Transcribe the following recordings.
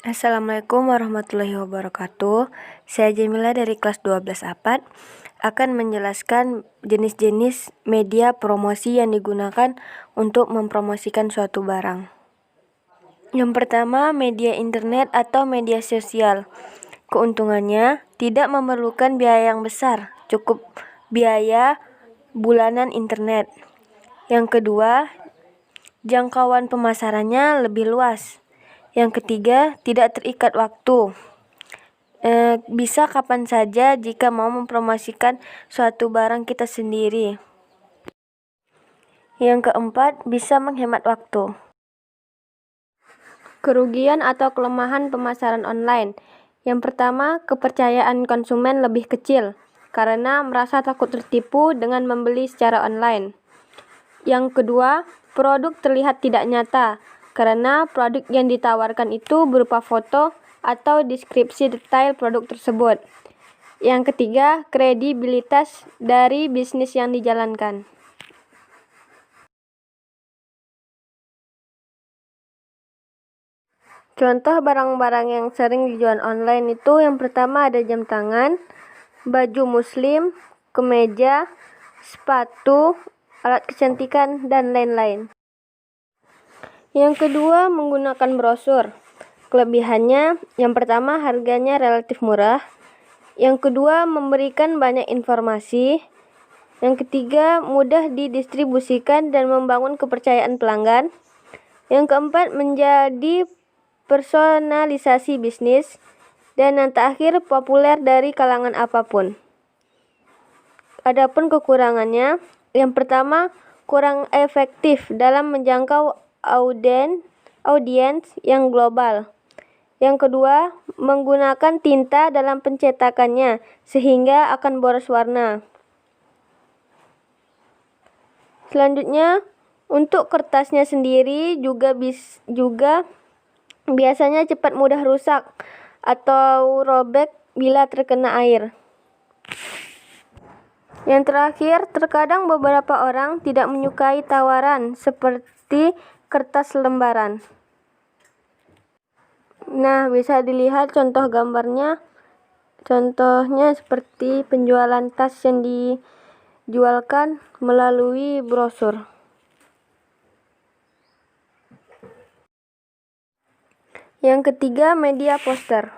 Assalamualaikum warahmatullahi wabarakatuh. Saya Jamila dari kelas 12 APAD akan menjelaskan jenis-jenis media promosi yang digunakan untuk mempromosikan suatu barang. Yang pertama, media internet atau media sosial. Keuntungannya tidak memerlukan biaya yang besar, cukup biaya bulanan internet. Yang kedua, jangkauan pemasarannya lebih luas. Yang ketiga, tidak terikat waktu. Bisa kapan saja jika mau mempromosikan suatu barang kita sendiri. Yang keempat, bisa menghemat waktu. Kerugian atau kelemahan pemasaran online. Yang pertama, kepercayaan konsumen lebih kecil karena merasa takut tertipu dengan membeli secara online. Yang kedua, produk terlihat tidak nyata karena produk yang ditawarkan itu berupa foto atau deskripsi detail produk tersebut. Yang ketiga, kredibilitas dari bisnis yang dijalankan. Contoh barang-barang yang sering dijual online itu yang pertama ada jam tangan, baju muslim, kemeja, sepatu, alat kecantikan, dan lain-lain. Yang kedua, menggunakan brosur. Kelebihannya, yang pertama harganya relatif murah. Yang kedua, memberikan banyak informasi. Yang ketiga, mudah didistribusikan dan membangun kepercayaan pelanggan. Yang keempat, menjadi personalisasi bisnis. Dan yang terakhir, populer dari kalangan apapun. Adapun kekurangannya, yang pertama, kurang efektif dalam menjangkau audiens yang global. Yang kedua, menggunakan tinta dalam pencetakannya sehingga akan boros warna. Selanjutnya, untuk kertasnya sendiri juga biasanya cepat mudah rusak atau robek bila terkena air. Yang terakhir, terkadang beberapa orang tidak menyukai tawaran seperti kertas lembaran. Nah, bisa dilihat contoh gambarnya. Contohnya seperti penjualan tas yang dijualkan melalui brosur. Yang ketiga, media poster.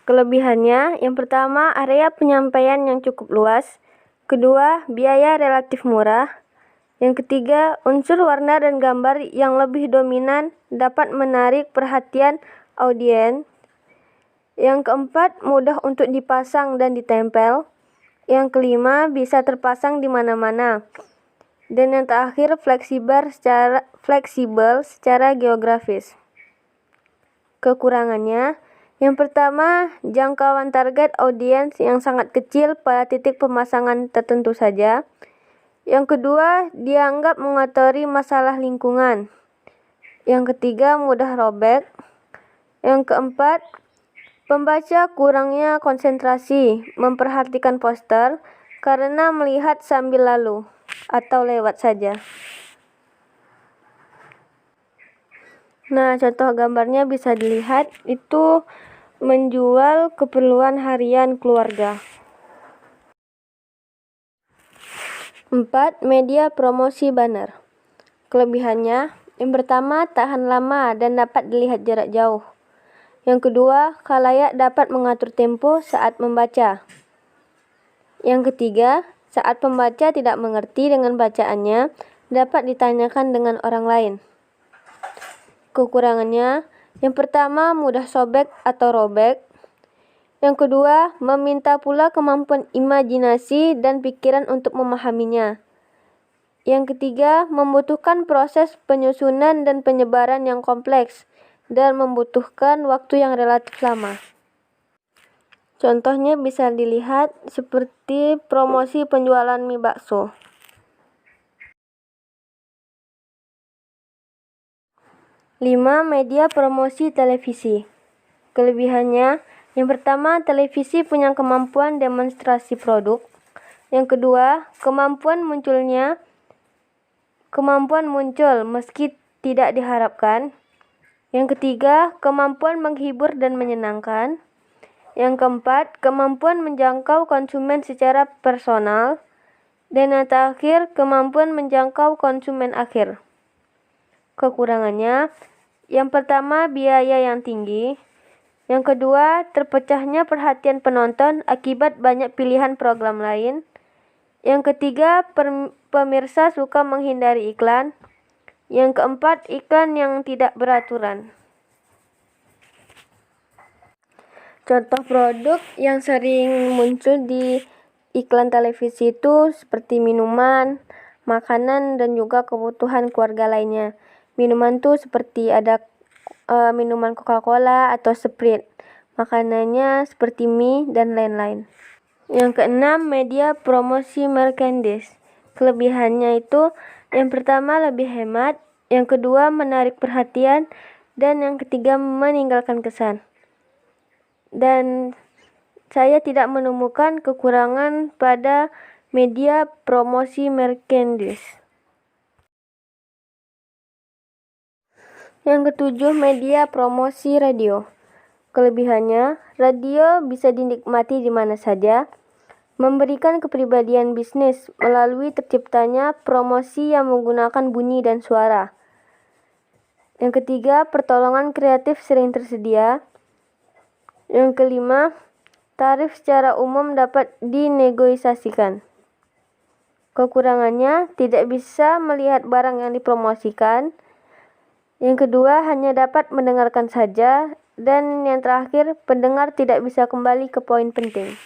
Kelebihannya, yang pertama, area penyampaian yang cukup luas. Kedua, biaya relatif murah. Yang ketiga, unsur warna dan gambar yang lebih dominan dapat menarik perhatian audiens. Yang keempat, mudah untuk dipasang dan ditempel. Yang kelima, bisa terpasang di mana-mana. Dan yang terakhir, fleksibel secara geografis. Kekurangannya, yang pertama, jangkauan target audiens yang sangat kecil pada titik pemasangan tertentu saja. Yang kedua, dianggap mengotori masalah lingkungan. Yang ketiga, mudah robek. Yang keempat, pembaca kurangnya konsentrasi memperhatikan poster karena melihat sambil lalu atau lewat saja. Nah, contoh gambarnya bisa dilihat, itu menjual keperluan harian keluarga. 4. Media promosi banner. Kelebihannya, yang pertama, tahan lama dan dapat dilihat jarak jauh. Yang kedua, khalayak dapat mengatur tempo saat membaca. Yang ketiga, saat pembaca tidak mengerti dengan bacaannya, dapat ditanyakan dengan orang lain. Kekurangannya, yang pertama, mudah sobek atau robek. Yang kedua, meminta pula kemampuan imajinasi dan pikiran untuk memahaminya. Yang ketiga, membutuhkan proses penyusunan dan penyebaran yang kompleks dan membutuhkan waktu yang relatif lama. Contohnya bisa dilihat seperti promosi penjualan mie bakso. 5. Media promosi televisi. Kelebihannya, yang pertama, televisi punya kemampuan demonstrasi produk. Yang kedua, kemampuan muncul meski tidak diharapkan. Yang ketiga, kemampuan menghibur dan menyenangkan. Yang keempat, kemampuan menjangkau konsumen secara personal. Dan yang terakhir, kemampuan menjangkau konsumen akhir. Kekurangannya, yang pertama, biaya yang tinggi. Yang kedua, terpecahnya perhatian penonton akibat banyak pilihan program lain. Yang ketiga, pemirsa suka menghindari iklan. Yang keempat, iklan yang tidak beraturan. Contoh produk yang sering muncul di iklan televisi itu seperti minuman, makanan, dan juga kebutuhan keluarga lainnya. Minuman tuh seperti ada minuman Coca-Cola atau Sprite. Makanannya seperti mie dan lain-lain. Yang keenam, media promosi merchandise. Kelebihannya itu yang pertama lebih hemat, yang kedua menarik perhatian, dan yang ketiga meninggalkan kesan. Dan saya tidak menemukan kekurangan pada media promosi merchandise. Yang ketujuh, media promosi radio. Kelebihannya, radio bisa dinikmati di mana saja, memberikan kepribadian bisnis melalui terciptanya promosi yang menggunakan bunyi dan suara. Yang ketiga, pertolongan kreatif sering tersedia. Yang kelima, tarif secara umum dapat dinegosiasikan. Kekurangannya, tidak bisa melihat barang yang dipromosikan. Yang kedua, hanya dapat mendengarkan saja. Dan yang terakhir, pendengar tidak bisa kembali ke poin penting.